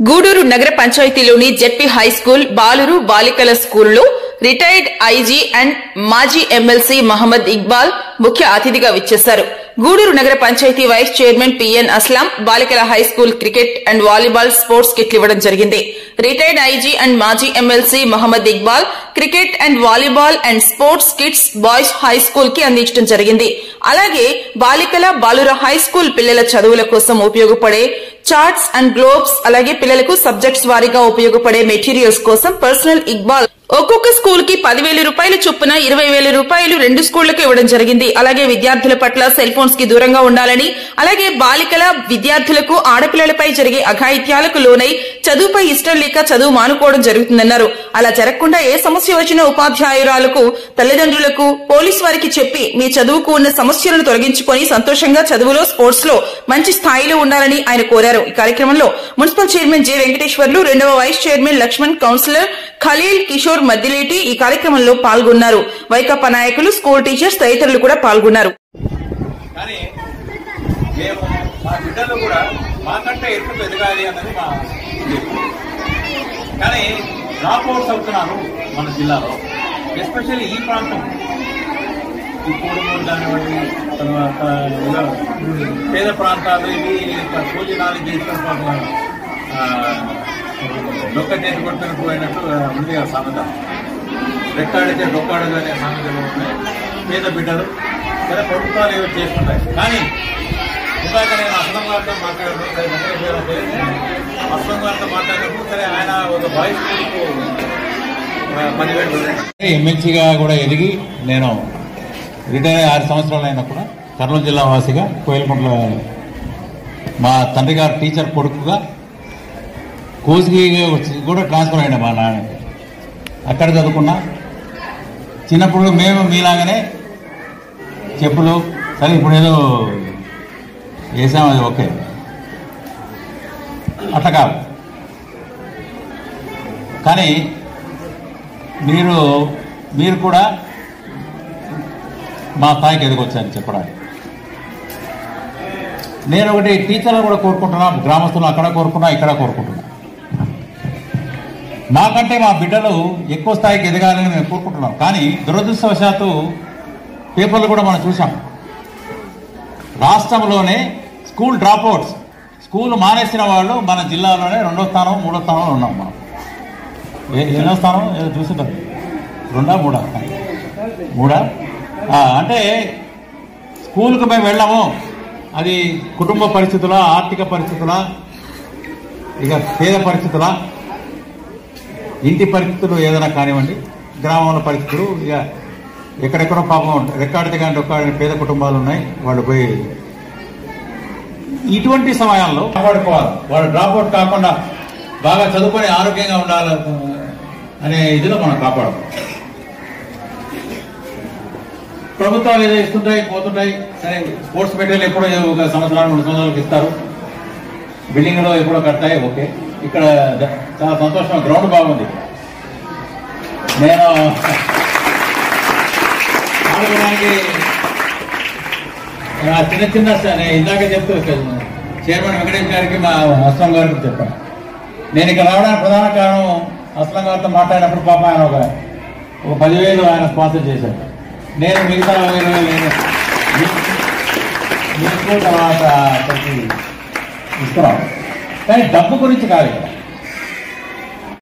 గూడూరు నగర పంచాయతీలోని ZP high school బాలురు బాలికల స్కూల్లో రిటైర్డ్ ఐజీ అండ్ మాజీ ఎమ్మెల్సీ మహమ్మద్ ఇక్బాల్ ముఖ్య అతిథిగా విచ్చేశారు. గూడూరు నగర panchayat vice chairman PN Aslam బాలికల high school cricket and volleyball sports కిట్లు ఇవ్వడం జరిగింది. రిటైర్డ్ ఐజీ అండ్ మాజీ MLC Mohammed Iqbal cricket and volleyball and sports kits boys high school కి అందించడం జరిగింది. అలాగే బాలికల బాలుర హైస్కూల్ పిల్లల చదువుల కోసం ఉపయోగపడే చార్ట్స్ అండ్ గ్లోబ్స్, అలాగే పిల్లలకు సబ్జెక్ట్స్ వారీగా ఉపయోగపడే మెటీరియల్స్ కోసం పర్సనల్ ఇక్బాల్ ఒక్కొక్క స్కూల్ కి 10,000 రూపాయలు చొప్పున 20,000 రూపాయలు 2 స్కూళ్లకు ఇవ్వడం జరిగింది. అలాగే విద్యార్థుల పట్ల సెల్ ఫోన్స్ కి దూరంగా ఉండాలని, అలాగే బాలికల విద్యార్థులకు ఆడపిల్లలపై జరిగే అఘాయిత్యాలకు లోనై చదువుపై ఇష్టం లేక చదువు మానుకోవడం జరుగుతుందన్నారు. అలా జరగకుండా ఏ సమస్య వచ్చినా ఉపాధ్యాయురాలకు, తల్లిదండ్రులకు, పోలీసు వారికి చెప్పి మీ చదువుకు ఉన్న సమస్యలను తొలగించుకొని సంతోషంగా చదువులో, స్పోర్ట్స్ లో మంచి స్థాయిలో ఉండాలని ఆయన కోరారు. ఈ కార్యక్రమంలో మున్సిపల్ చైర్మన్ జె వెంకటేశ్వర్లు, 2వ vice chairman Lakshman, councillor Khalil Kishore Maddileti ఈ కార్యక్రమంలో పాల్గొన్నారు. వైకాపా నాయకులు, స్కూల్ టీచర్స్ తదితరులు కూడా పాల్గొన్నారు. మన జిల్లాలో ఎస్పెషల్లీ ఈ ప్రాంతం కానివ్వండి, తర్వాత పేద ప్రాంతాలు ఇవి భోజనాలు చేసుకుని డొక్క చేతి కొట్టుకుని పోయినట్టు ఉంది కదా సామెత. రెక్కాడితే డొక్కాడదు అనే సామెతలు ఉన్నాయి. పేద బిడ్డలు లేదా ప్రభుత్వాలు ఏవో చేస్తుంటాయి. కానీ ఇందాక నేను అస్లం గారితో మాట్లాడాను, అస్లం గారితో మాట్లాడినప్పుడు సరే ఆయన ఒక బాయ్స్ స్కూల్కు 10,000 ఎమ్మెల్సీగా కూడా ఎదిగి నేను రిటైర్ 6 సంవత్సరాలు అయినా కూడా కర్నూలు జిల్లా వాసిగా కోయిలకుంట్ల మా తండ్రి గారు టీచర్ కొడుకుగా కోసిగి కూడా ట్రాన్స్ఫర్ అయినా మా నాన్నకి. అక్కడ చదువుకున్నా. చిన్నప్పుడు మేము మీలాగానే చెప్పులు సరే ఇప్పుడు ఏదో వేసాం, అది ఓకే, అట్లా కాదు. కానీ మీరు కూడా మా స్థాయికి ఎదిగొచ్చారని చెప్పడానికి నేను ఒకటి టీచర్లు కూడా కోరుకుంటున్నా, గ్రామస్తులు అక్కడ కోరుకున్నా, ఇక్కడ కోరుకుంటున్నా. మాకంటే మా బిడ్డలు ఎక్కువ స్థాయికి ఎదగాలని మేము కోరుకుంటున్నాం. కానీ దురదృష్టవశాత్తు పేపర్లు కూడా మనం చూసాం, రాష్ట్రంలోనే స్కూల్ డ్రాప్అవుట్స్, స్కూల్ మానేసిన వాళ్ళు మన జిల్లాలోనే 2వ స్థానం 3వ స్థానంలో ఉన్నాం. మనం ఎన్నో స్థానం ఏదో చూస్తుంటారు, 2, 3 అంటే స్కూల్కి మేము వెళ్ళాము. అది కుటుంబ పరిస్థితుల, ఆర్థిక పరిస్థితుల, ఇక పేద పరిస్థితుల, ఇంటి పరిస్థితులు ఏదైనా కానివ్వండి, గ్రామంలో పరిస్థితులు, ఇక ఎక్కడెక్కడో పాపం రెక్కాడితే కానీ డొక్కాడిన పేద కుటుంబాలు ఉన్నాయి. వాళ్ళు పోయి ఇటువంటి సమయాల్లో కాపాడుకోవాలి. వాళ్ళు డ్రాప్అవుట్ కాకుండా బాగా చదువుకొని ఆరోగ్యంగా ఉండాలి అనే ఇదిలో మనం కాపాడుకోవాలి. ప్రభుత్వాలు ఏదో ఇస్తుంటాయి, పోతుంటాయి. సరే స్పోర్ట్స్ మెటీరియల్ ఎప్పుడో ఒక సంవత్సరాలు 2 సంవత్సరాలకు ఇస్తారు, బిల్డింగ్లో ఎప్పుడో కడతాయి, ఓకే. ఇక్కడ చాలా సంతోషం, గ్రౌండ్ బాగుంది. నేను ఆడుకోవడానికి చిన్న ఇందాక చెప్తూ చైర్మన్ వెంకటేష్ గారికి, మా అస్లం గారికి చెప్పాను. నేను ఇక్కడ రావడానికి ప్రధాన కారణం అస్లం గారితో మాట్లాడినప్పుడు పాప ఆయన ఒక 10,000 ఆయన స్పాన్సర్ చేశాడు. నేను మిగతా 20,000 మీకు తర్వాత ఇస్తున్నాను. కానీ డబ్బు గురించి కాదు ఇక్కడ.